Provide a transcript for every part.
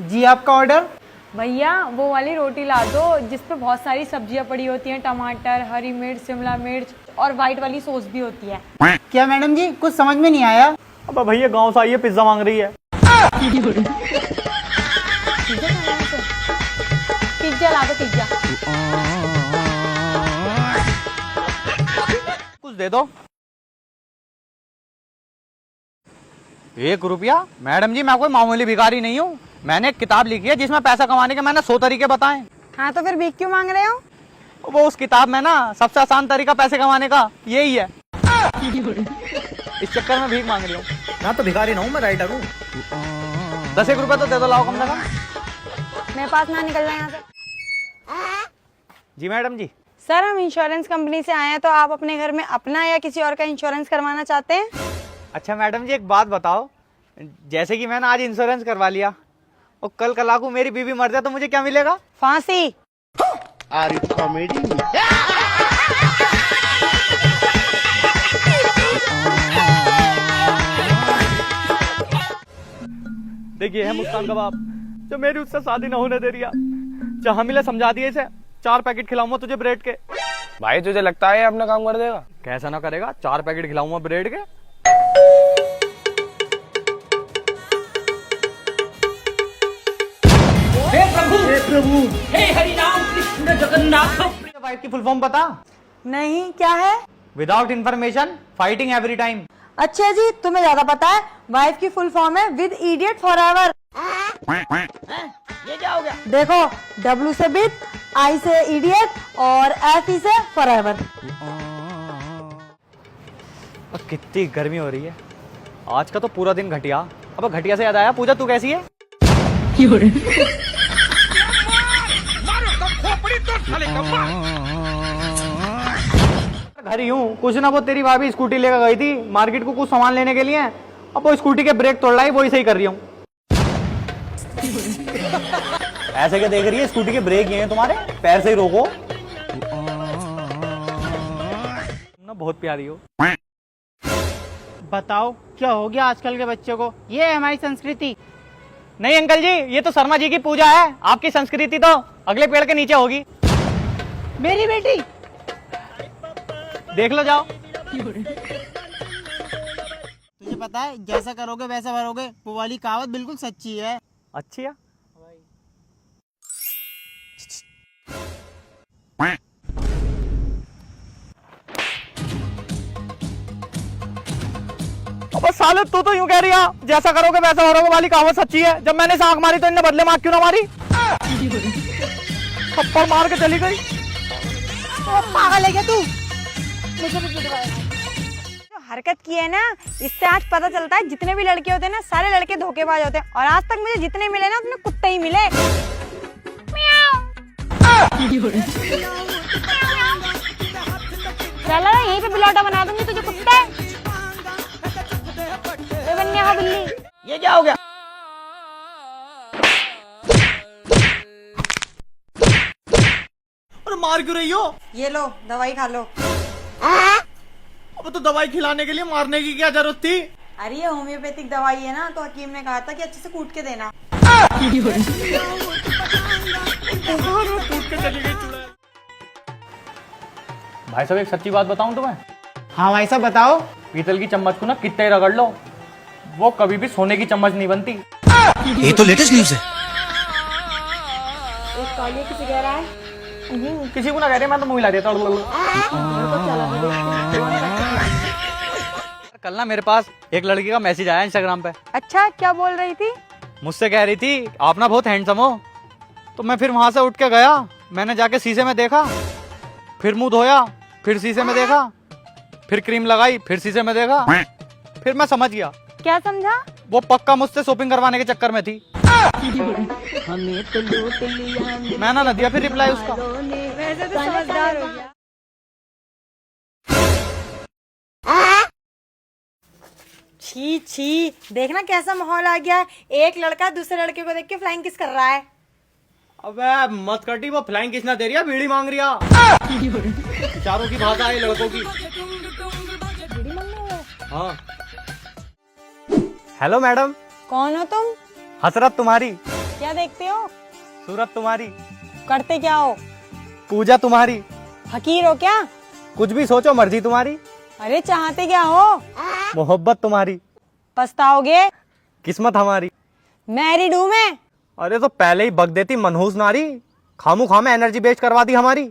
जी आपका ऑर्डर। भैया वो वाली रोटी ला दो जिस पे बहुत सारी सब्जियां पड़ी होती हैं, टमाटर, हरी मिर्च, शिमला मिर्च और वाइट वाली सॉस भी होती है। क्या मैडम जी, कुछ समझ में नहीं आया। अब भैया गांव से आई है, पिज्जा मांग रही है। पिज्जा ला दो, पिज्जा। कुछ दे दो। 1 रुपया? मैडम जी मैं कोई मामूली भिखारी नहीं हूँ। मैंने एक किताब लिखी है जिसमें पैसा कमाने के मैंने 100 तरीके बताए। हाँ तो फिर भीख क्यों मांग रहे हो? वो उस किताब में ना सबसे आसान तरीका पैसे कमाने का यही है। इस चक्कर में भीख मांग रही हूँ। मैं तो भिखारी ना हूँ, मैं राइटर हूँ। 10 रुपए तो दे दो, लाओ कम से कम। मेरे पास ना निकल रहा है यहाँ से। जी मैडम जी। सर हम इंश्योरेंस कंपनी से आए हैं, तो आप अपने घर में अपना या किसी और का इंश्योरेंस करवाना चाहते हैं? अच्छा मैडम जी एक बात बताओ, जैसे कि मैंने आज इंश्योरेंस करवा लिया और कल कलाकू मेरी बीवी मर जाए तो मुझे क्या मिलेगा? फांसी। देखिए है मुस्कान का बाप जो मेरी उससे शादी न होने दे रही। जहाँ मिले समझा दिए इसे। 4 पैकेट खिलाऊंगा तुझे ब्रेड के। भाई तुझे लगता है अपना काम कर देगा? कैसा ना करेगा, 4 पैकेट खिलाऊंगा ब्रेड के। हे प्रभु हे हरि राम कृष्ण जगन्नाथ। वाइफ की फुल फॉर्म पता? नहीं, क्या है? Without information fighting every time. अच्छा जी, तुम्हें ज्यादा पता है। वाइफ की फुल फॉर्म है विद इडियट फॉर एवर। ये क्या हो गया? देखो, W से विद, I से इडियट और FE से फॉर एवर। कितनी गर्मी हो रही है आज का, तो पूरा दिन घटिया। अब घटिया से याद आया, पूजा तू कैसी है? घर ही हूँ। कुछ ना, वो तेरी भाभी स्कूटी लेकर गई थी मार्केट को कुछ सामान लेने के लिए। अब वो स्कूटी के ब्रेक तोड़ रही, वही सही कर रही हूँ। ऐसे क्या देख रही है? स्कूटी के ब्रेक ये हैं तुम्हारे, पैर से ही रोको ना। बहुत प्यारी हो। बताओ क्या हो गया आजकल के बच्चों को, ये है हमारी संस्कृति। नहीं अंकल जी, ये तो शर्मा जी की पूजा है। आपकी संस्कृति तो अगले पेड़ के नीचे होगी। मेरी बेटी देख लो, जाओ। तुझे पता है जैसा करोगे वैसा भरोगे, वो वाली कहावत बिल्कुल सच्ची है। अच्छी है। अब साले तू तो यूं कह रही है जैसा करोगे वैसा भरोगे वाली कहावत सच्ची है। जब मैंने आंख मारी तो इनने बदले में आंख क्यों ना मारी? थप्पड़ मार के चली गई। पागल है क्या तू? मुझे भी जो हरकत की है ना, इससे आज पता चलता है जितने भी लड़के होते हैं ना, सारे लड़के धोखेबाज होते हैं। और आज तक मुझे जितने मिले ना, उतने कुत्ते ही मिले। चलो यहीं पे बिलौटा बना दूंगी तुझे, कुत्ते। बिल्ली। ये क्या हो गया? और मार क्यों रही हो? ये लो दवाई खा लो। अब तो दवाई खिलाने के लिए मारने की क्या जरूरत थी? अरे ये होम्योपैथिक दवाई है ना, तो हकीम ने कहा था कि अच्छे से कूट के देना। भाई साहब एक सच्ची बात बताऊं तुम्हें? हाँ भाई साहब बताओ। पीतल की चम्मच को ना कितने रगड़ लो, वो कभी भी सोने की चम्मच नहीं बनती। ये तो लेटेस्ट न्यूज है। एक तौलिए किसी कह रहा है। किसी को ना कह रहे, मैं तो मुंह हिला देता हूँ। कल ना मेरे पास एक लड़की का मैसेज आया इंस्टाग्राम पे। अच्छा, क्या बोल रही थी? मुझसे कह रही थी आप ना बहुत हैंडसम हो। तो मैं फिर वहां से उठ के गया, मैंने जाके शीशे में देखा, फिर मुंह धोया, फिर शीशे में देखा, फिर क्रीम लगाई, फिर शीशे में देखा, फिर मैं समझ गया। क्या समझा? वो पक्का मुझसे शॉपिंग करवाने के चक्कर में थी। मैं ना दिया फिर रिप्लाई उसका। वैसे तो समझदार हो गया। छी छी, देखना कैसा माहौल आ गया। एक लड़का दूसरे लड़के को देख के फ्लाइंग किस कर रहा है। अबे मत कटी, वो फ्लाइंग किस ना दे रही है, बीड़ी मांग रही है। चारों की भाषा है लड़कों की। हाँ। Hello madam. कौन हो तुम? हसरत तुम्हारी। क्या देखते हो? सूरत तुम्हारी, करते क्या हो? पूजा तुम्हारी, फकीर हो क्या? कुछ भी सोचो मर्जी तुम्हारी, अरे चाहते क्या हो? मोहब्बत तुम्हारी, पछताओगे? किस्मत हमारी। मैरिड हूँ मैं। अरे तो पहले ही बक देती मनहूस नारी, खामू खाम एनर्जी बेच करवा दी हमारी।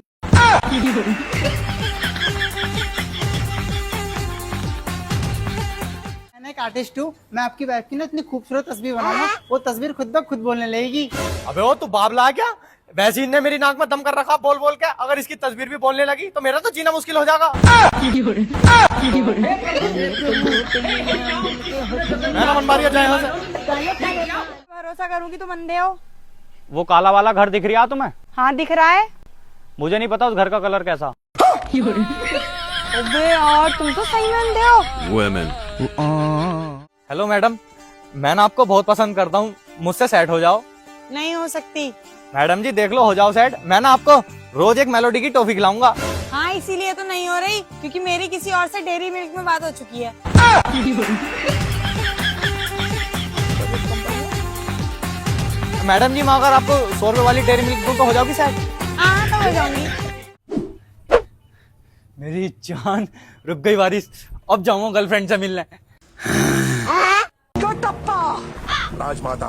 मैं एक आर्टिस्ट हूँ, मैं आपकी वाइफ की ना इतनी खूबसूरत तस्वीर बनाऊंगा, वो तस्वीर खुद ब खुद बोलने लगेगी। अबे वो तू बाबला है क्या? वैसे इनने मेरी नाक में दम कर रखा बोल बोल के, अगर इसकी तस्वीर भी बोलने लगी तो मेरा तो जीना मुश्किल हो जाएगा। मैं ना मन मारिया जाए यहाँ से। भरोसा करूंगी तुम अंधे हो। वो काला वाला घर दिख रहा तुम्हें? हाँ दिख रहा है। मुझे नहीं पता उस घर का कलर कैसा। अबे यार तुम तो सही में अंधे हो। हेलो मैडम, मैं ना आपको बहुत पसंद करता हूँ, मुझसे सेट हो जाओ। नहीं हो सकती। मैडम जी देख लो, हो जाओ सेट। मैं ना आपको रोज एक मेलोडी की टॉफी खिलाऊंगा। हाँ इसीलिए तो नहीं हो रही, क्योंकि मेरी किसी और से डेयरी मिल्क में बात हो चुकी है। मैडम जी मैं अगर आपको 100 रुपए वाली डेयरी मिल्क दूं तो हो जाओगी सेट? हाँ तो हो जाऊंगी। मेरी जान, रुक गई बारिश, अब जाऊंगा गर्लफ्रेंड से मिलने। राजमाता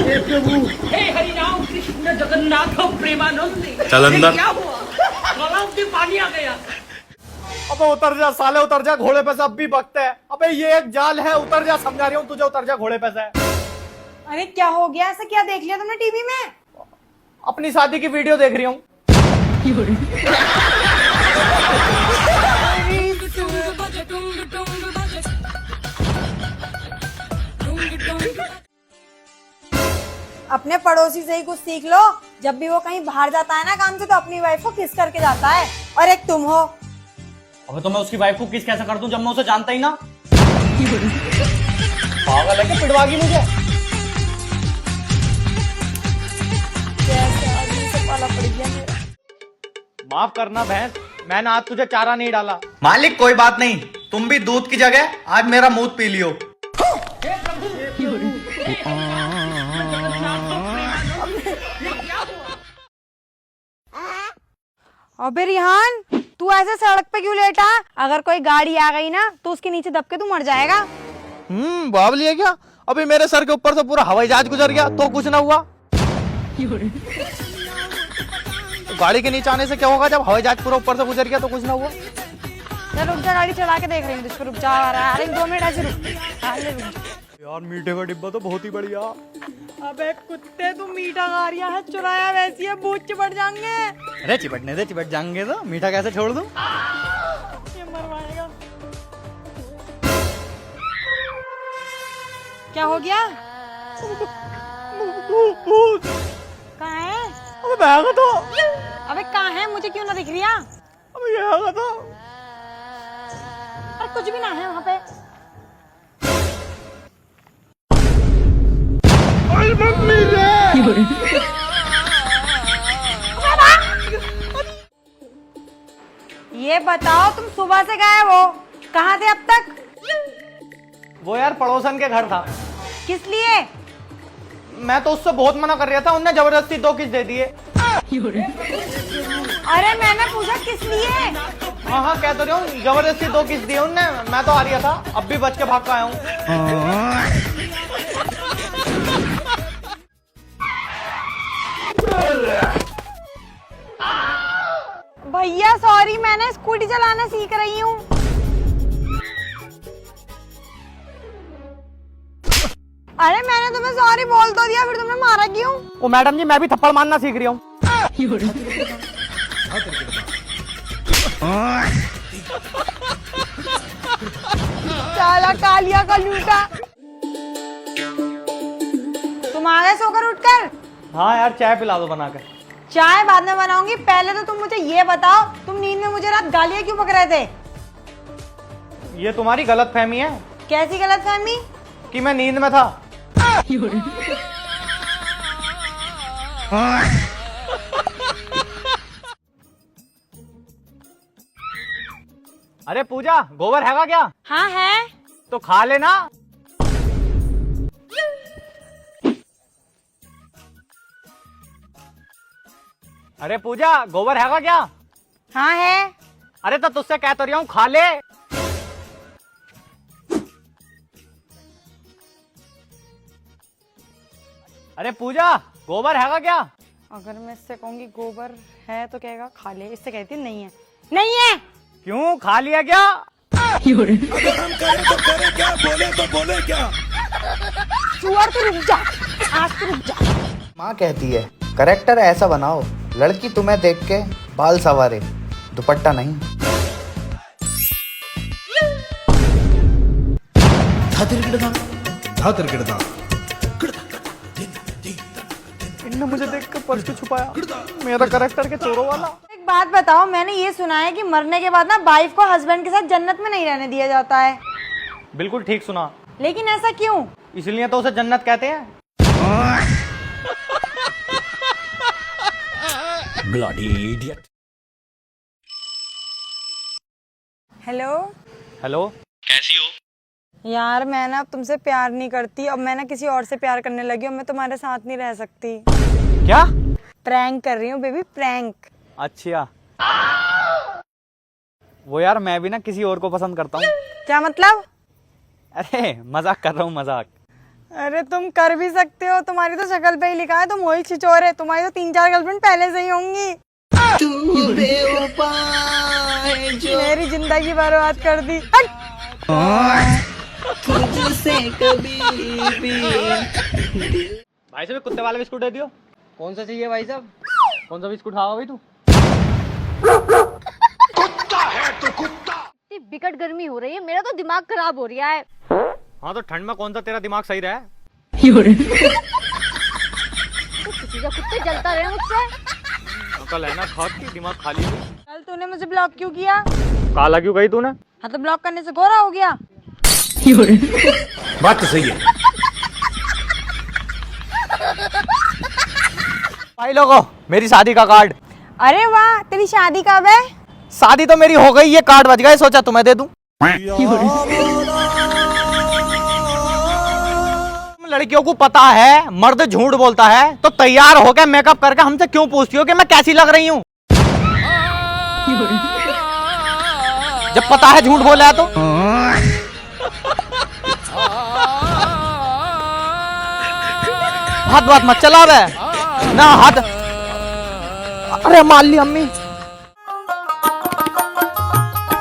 हे प्रभु हे हरि राम कृष्ण जगन्नाथ प्रेमानंद। चल अंदर। क्या हुआ? तालाब में पानी आ गया। अबे उतर जा साले, उतर जा, घोड़े पे से अब भी बकते हैं। अबे ये एक जाल है, उतर जा, समझा रही हूँ तुझे, उतर जा घोड़े पे से। अरे क्या हो गया? ऐसा क्या देख लिया तुमने टीवी में? अपनी शादी की वीडियो देख रही हूँ। अपने पड़ोसी से ही कुछ सीख लो। जब भी वो कहीं बाहर जाता है ना काम से, तो अपनी वाइफ को किस करके जाता है। और एक तुम हो। अबे तो मैं उसकी वाइफ को किस कैसे कर दूं जब मैं उसे जानता ही ना? पागल है क्या, पिटवागी मुझे? माफ करना भैंस, मैंने आज तुझे चारा नहीं डाला। मालिक कोई बात नहीं, तुम भी दूध की जगह आज मेरा मुंह पी लियो। अबे रिहान, तू ऐसे सड़क पे क्यों लेटा? अगर कोई गाड़ी आ गई ना तो उसके नीचे दब के तू मर जाएगा। बावली है क्या? अभी मेरे सर के ऊपर से पूरा हवाई जहाज गुजर गया तो कुछ ना हुआ। तो गाड़ी के नीचे आने से क्या होगा जब हवाई जहाज पूरा ऊपर से गुजर गया तो कुछ ना हुआ। चल रुक जा, गाड़ी चढ़ा के देख रही हूँ तुझको। रुक जा, आ रहा है। अरे 2 मिनट ऐसे रुक। अरे रुक जा। यार मीठे का डिब्बा तो बहुत ही बढ़िया। अबे कुत्ते, तू मीठा खा रहा है, चुराया वैसी है, भूत चिपट जाएंगे। अरे चिपटने से चिपट जाएंगे तो मीठा कैसे छोड़ दूं? ये मरवाएगा। क्या हो गया? कहाँ है? अबे बहगा तो। अबे कहाँ है? मुझे क्यों ना दिख रही? अबे ये आगा तो। अरे कुछ भी ना है वहाँ पे। ये बताओ, तुम सुबह से गायब हो, कहाँ थे अब तक? वो यार पड़ोसन के घर था। किस लिए? मैं तो उससे बहुत मना कर रहा था, उनने जबरदस्ती 2 किस दे दिए। अरे मैंने पूछा किस लिए? हाँ हाँ कह तो रही हूँ, जबरदस्ती 2 किस दिए उनने। मैं तो आ रहा था, अब भी बच के भाग के आया हूँ। भैया सॉरी, मैंने स्कूटी चलाना सीख रही हूँ। अरे मैंने तुम्हें सॉरी बोल तो दिया, फिर तुमने मारा क्यों? ओ मैडम जी, मैं भी थप्पड़ मारना सीख रही हूँ। साला कालिया का लूटा। तुम आ गए सोकर उठकर? हाँ यार चाय पिला दो बनाकर। चाय बाद में बनाऊंगी, पहले तो तुम मुझे ये बताओ, तुम नींद में मुझे रात गालियां क्यों बक रहे थे? ये तुम्हारी गलत फहमी है। कैसी गलतफहमी? कि मैं नींद में था। अरे पूजा, गोबर हैगा क्या? हाँ है। तो खा लेना। अरे पूजा, गोबर हैगा क्या? हाँ है। अरे तो तुझसे कह तो रही हूँ, खा ले। अरे पूजा, गोबर हैगा क्या? अगर मैं इससे कहूंगी गोबर है तो कहेगा खा ले, इससे कहती नहीं है। नहीं है। क्यों, खा लिया क्या? सुअर तो रुक जा, आज तो रुक जा। माँ कहती है करेक्टर ऐसा बनाओ, लड़की तुम्हें देख के बाल सवारे, दुपट्टा नहीं। इनने मुझे देख कर पर्स क्यों छुपाया? मेरा करेक्टर के चोरों वाला। एक बात बताओ, मैंने ये सुना है कि मरने के बाद ना वाइफ को हस्बैंड के साथ जन्नत में नहीं रहने दिया जाता है। बिल्कुल ठीक सुना। लेकिन ऐसा क्यों? इसलिए तो उसे जन्नत कहते हैं। हेलो। हेलो। कैसी हो? यार मैं ना अब तुमसे प्यार नहीं करती, अब मैं ना किसी और से प्यार करने लगी हूँ, मैं तुम्हारे साथ नहीं रह सकती। क्या? प्रैंक कर रही हूँ बेबी, प्रैंक। अच्छा। वो यार मैं भी ना किसी और को पसंद करता हूँ। क्या मतलब? अरे मजाक कर रहा हूँ, मजाक। अरे तुम कर भी सकते हो, तुम्हारी तो शक्ल पे ही लिखा है तुम वही छिचोर है, तुम्हारी तो 3-4 गर्लफ्रेंड पहले से ही होंगी। मेरी जिंदगी बर्बाद कर दी। भाई साहब कुत्ते वाला बिस्कुट दे दियो। कौन सा चाहिए भाई साहब? कौन सा बिस्कुट खाओ भाई तू? इतनी बिकट गर्मी हो रही है, मेरा तो दिमाग खराब हो रहा है। हाँ तो ठंड में कौन सा तेरा दिमाग सही रहा है? तो किसी का कुत्ते जलता रहे मुझसे। कल है ना खाद की दिमाग खाली। कल तूने मुझे ब्लॉक क्यों किया? काला क्यों गई तूने? हाँ तो ब्लॉक करने से गोरा हो गया। बात तो सही है। भाई लोगों, मेरी शादी का कार्ड। अरे वाह, तेरी शादी कब है? शादी तो मेरी हो गई, ये कार्ड बच गए, सोचा तुम्हें दे दूं। लड़कियों को पता है मर्द झूठ बोलता है, तो तैयार होकर मेकअप करके हमसे क्यों पूछती हो कि मैं कैसी लग रही हूँ? जब पता है झूठ बोला है तो। हाथ बात मत चला बे ना, हाथ। अरे मार ली अम्मी।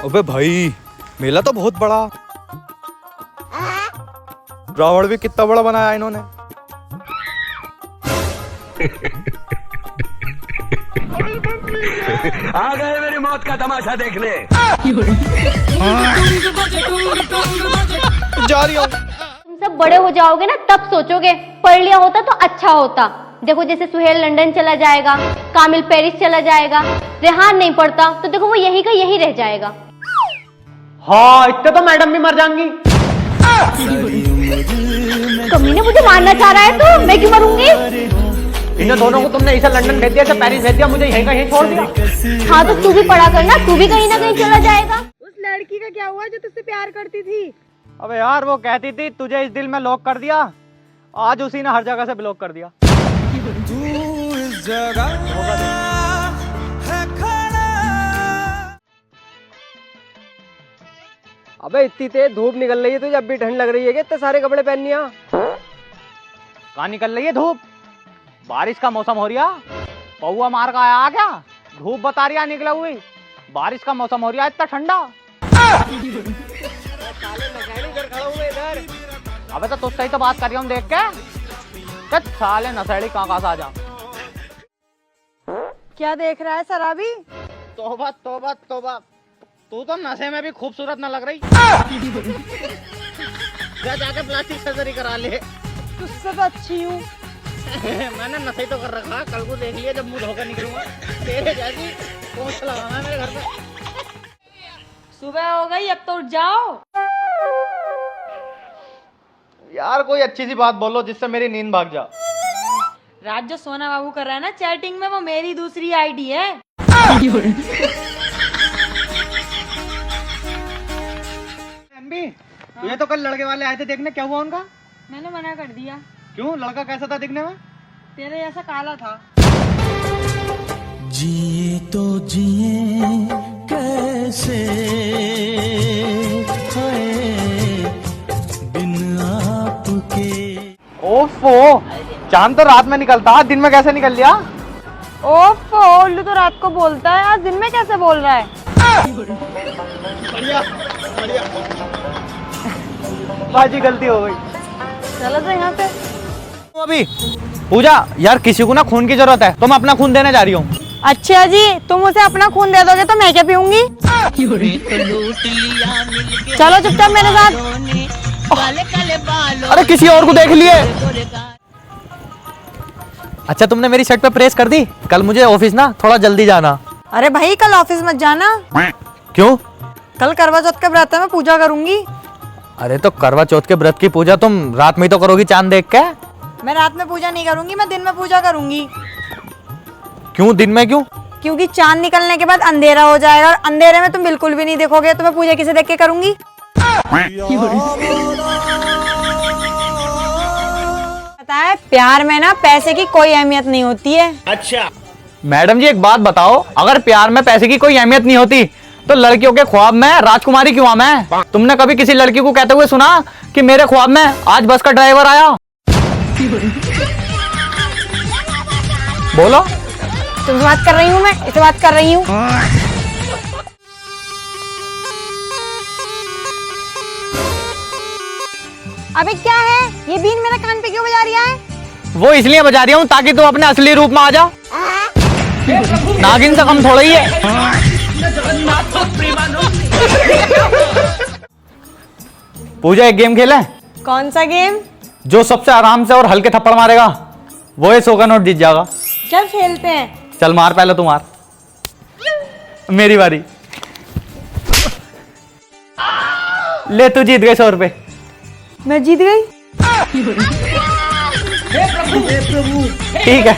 अबे भाई, मेला तो बहुत बड़ा। रावण भी कितना बड़ा बनाया इन्होंने। आ गए मेरी मौत का तमाशा देखने। जा रही हूँ। तुम सब बड़े हो जाओगे ना तब सोचोगे पढ़ लिया होता तो अच्छा होता। देखो जैसे सुहेल लंदन चला जाएगा, कामिल पेरिस चला जाएगा, रेहान नहीं पढ़ता तो देखो वो यही का यही रह जाएगा। हाँ, इतने तो मैडम भी मर जाएंगी। कमीने मुझे मारना चाह रहा है तो मैं क्यों मरूंगी? इन दोनों को तुमने इसे लंदन भेज दिया, इसे पेरिस भेज दिया, मुझे यहीं का यहीं छोड़ दिया। हाँ तो तू भी पढ़ा करना, तू भी कहीं ना कहीं चला जाएगा। उस लड़की का क्या हुआ जो तुझसे प्यार करती थी? अबे यार, वो कहती थी तुझे इस दिल में लॉक कर दिया, आज उसी ने हर जगह से ब्लॉक कर दिया। अबे इतनी तेज धूप निकल रही है, तुझे अब भी ठंड लग रही है क्या? इतने सारे कपड़े पहनिया। कहाँ निकल रही है धूप? बारिश का मौसम हो रहा, पौआ मार का आया क्या? धूप बता रही निकला हुई, बारिश का मौसम हो रहा इतना ठंडा। अबे तो तुझसे ही तो बात कर रही हूँ देख के। साले नशेड़ी कहाँ से आ जा। क्या देख रहा है शराबी? तौबा तौबा तौबा, तू तो नशे में भी खूबसूरत न लग रही। जा जाके प्लास्टिक सर्जरी करा ले। तुझसे तो अच्छी हूँ। मैंने नशे तो कर रखा, कल को देख लिया जब मुंह धोकर निकलूंगा तेरे जैसी पोंछ लगाना है मेरे घर पे। सुबह हो गई, अब तो उठ जाओ। यार कोई अच्छी सी बात बोलो जिससे मेरी नींद भाग जा। रात जो सोना बाबू कर रहा है ना चैटिंग में, वो मेरी दूसरी आईडी है। तुझे तो कल लड़के वाले आए थे देखने, क्या हुआ उनका? मैंने मना कर दिया। क्यों? लड़का कैसा था दिखने में? तेरे जैसा काला था। जिए तो जिए कैसे बिन आपके। ओफो, चांद तो रात में निकलता, दिन में कैसे निकल लिया? ओफो, उल्लू तो रात को बोलता है, आज दिन में कैसे बोल रहा है? बढ़िया बढ़िया। बाजी गलती हो गई। चलो तो यहाँ पे। अभी पूजा यार, किसी को ना खून की जरूरत है, तो मैं अपना खून देने जा रही हूँ। अच्छा जी, तुम उसे अपना खून दे दोगे तो मैं क्या पीऊंगी? चलो चुपचाप मेरे साथ। अरे किसी और को देख लिए। अच्छा तुमने मेरी शर्ट पे प्रेस कर दी? कल मुझे ऑफिस ना थोड़ा जल्दी जाना। अरे भाई कल ऑफिस मत जाना। क्यों? कल करवा चौथ के व्रत है, मैं पूजा करूंगी। अरे तो करवा चौथ के व्रत की पूजा तुम रात में ही तो करोगी चांद देख के। मैं रात में पूजा नहीं करूंगी, मैं दिन में पूजा करूंगी। क्यों दिन में क्यों? क्योंकि चांद निकलने के बाद अंधेरा हो जाएगा और अंधेरे में तुम बिल्कुल भी नहीं देखोगे, तो मैं पूजा किसे देख के करूंगी? पता है प्यार में ना पैसे की कोई अहमियत नहीं होती है। अच्छा मैडम जी एक बात बताओ, अगर प्यार में पैसे की कोई अहमियत नहीं होती तो लड़कियों के ख्वाब में राजकुमारी क्यों मैं? तुमने कभी किसी लड़की को कहते हुए सुना कि मेरे ख्वाब में आज बस का ड्राइवर आया? बोलो। तुमसे बात कर रही हूँ, मैं इससे बात कर रही हूँ। अबे क्या है ये बीन मेरे कान पे क्यों बजा रही है? वो इसलिए बजा रही हूँ ताकि तू अपने असली रूप में आ जा। नागिन से कम थोड़ा ही है। पूजा एक गेम खेलें? कौन सा गेम? जो सबसे आराम से और हल्के थप्पड़ मारेगा वो 100 का नोट जीत जाएगा। चल खेलते हैं। चल मार, पहले तू मार। मेरी बारी। ले तू जीत गए 100 रुपए। मैं जीत गई। ठीक है।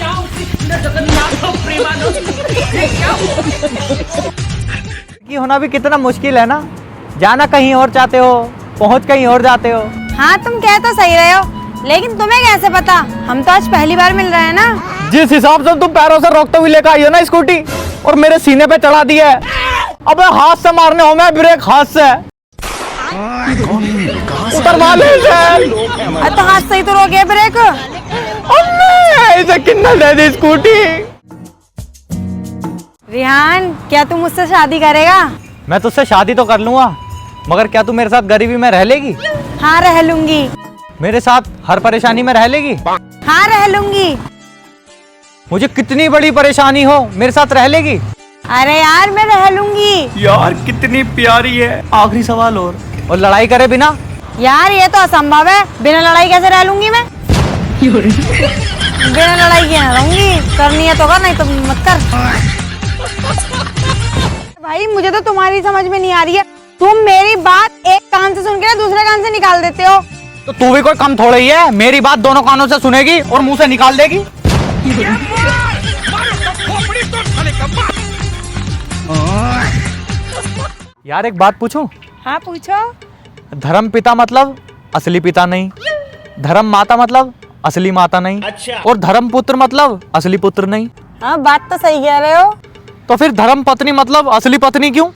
कि होना भी कितना मुश्किल है ना, जाना कहीं और चाहते हो, पहुंच कहीं और जाते हो। हाँ तुम कह तो सही रहे हो, लेकिन तुम्हें कैसे पता? हम तो आज पहली बार मिल रहे हैं ना। जिस हिसाब से तुम पैरों से रोकते हुए लेकर आई हो ना स्कूटी और मेरे सीने पे चढ़ा दी है, अबे हाथ से मारने हो, मैं ब्रेक हाथ से उतर मार तो हाथ से ही तो रोके ब्रेक। इसे कितना दे दी स्कूटी। रिहान क्या तू मुझसे शादी करेगा? मैं तुझसे शादी तो कर लूंगा, मगर क्या तू मेरे साथ गरीबी में रह लेगी? हाँ रह लूंगी। मेरे साथ हर परेशानी में रह लेगी? हाँ रह लूंगी। मुझे कितनी बड़ी परेशानी हो मेरे साथ रह लेगी? अरे यार मैं रह लूंगी। यार कितनी प्यारी है। आखिरी सवाल और लड़ाई करे बिना? यार ये तो असंभव है, बिना लड़ाई कैसे रह लूंगी मैं? बिना लड़ाई के ना रहूंगी, करनी है तो कर, नहीं तो मत कर। भाई मुझे तो तुम्हारी समझ में नहीं आ रही है, तुम मेरी बात एक कान से सुन के दूसरे कान से निकाल देते हो। तो तू भी कोई कम थोड़ा ही है, मेरी बात दोनों कानों से सुनेगी और मुंह से निकाल देगी। यार एक बात पूछूं? हाँ पूछो। धर्म पिता मतलब असली पिता नहीं, धर्म माता मतलब असली माता नहीं, अच्छा। और धर्म पुत्र मतलब असली पुत्र नहीं। हाँ बात तो सही कह रहे हो। तो फिर धर्म पत्नी मतलब असली पत्नी क्यों?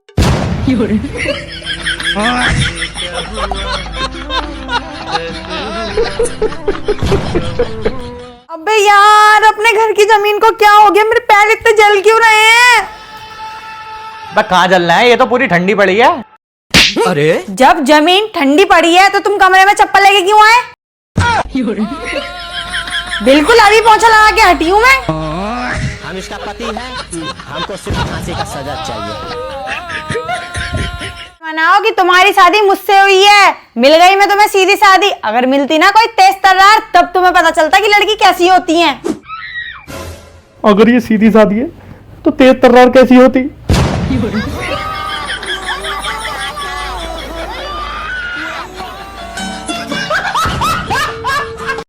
अबे यार अपने घर की जमीन को क्या हो गया? मेरे पैर इतने जल क्यों रहे हैं? कहाँ जलना है, ये तो पूरी ठंडी पड़ी है। अरे जब जमीन ठंडी पड़ी है तो तुम कमरे में चप्पल लेके क्यों आए? बिल्कुल अभी पोंछा लगा के हटी हूँ मैं। हम इसका पति है, हमको सिर्फ फांसी का सजा चाहिए। मनाओ कि तुम्हारी शादी मुझसे हुई है, मिल गई मैं तुम्हें सीधी शादी। अगर मिलती ना कोई तेज तर्रार, तब तुम्हें पता चलता कि लड़की कैसी होती है। अगर ये सीधी शादी है तो तेज तर्रार कैसी होती?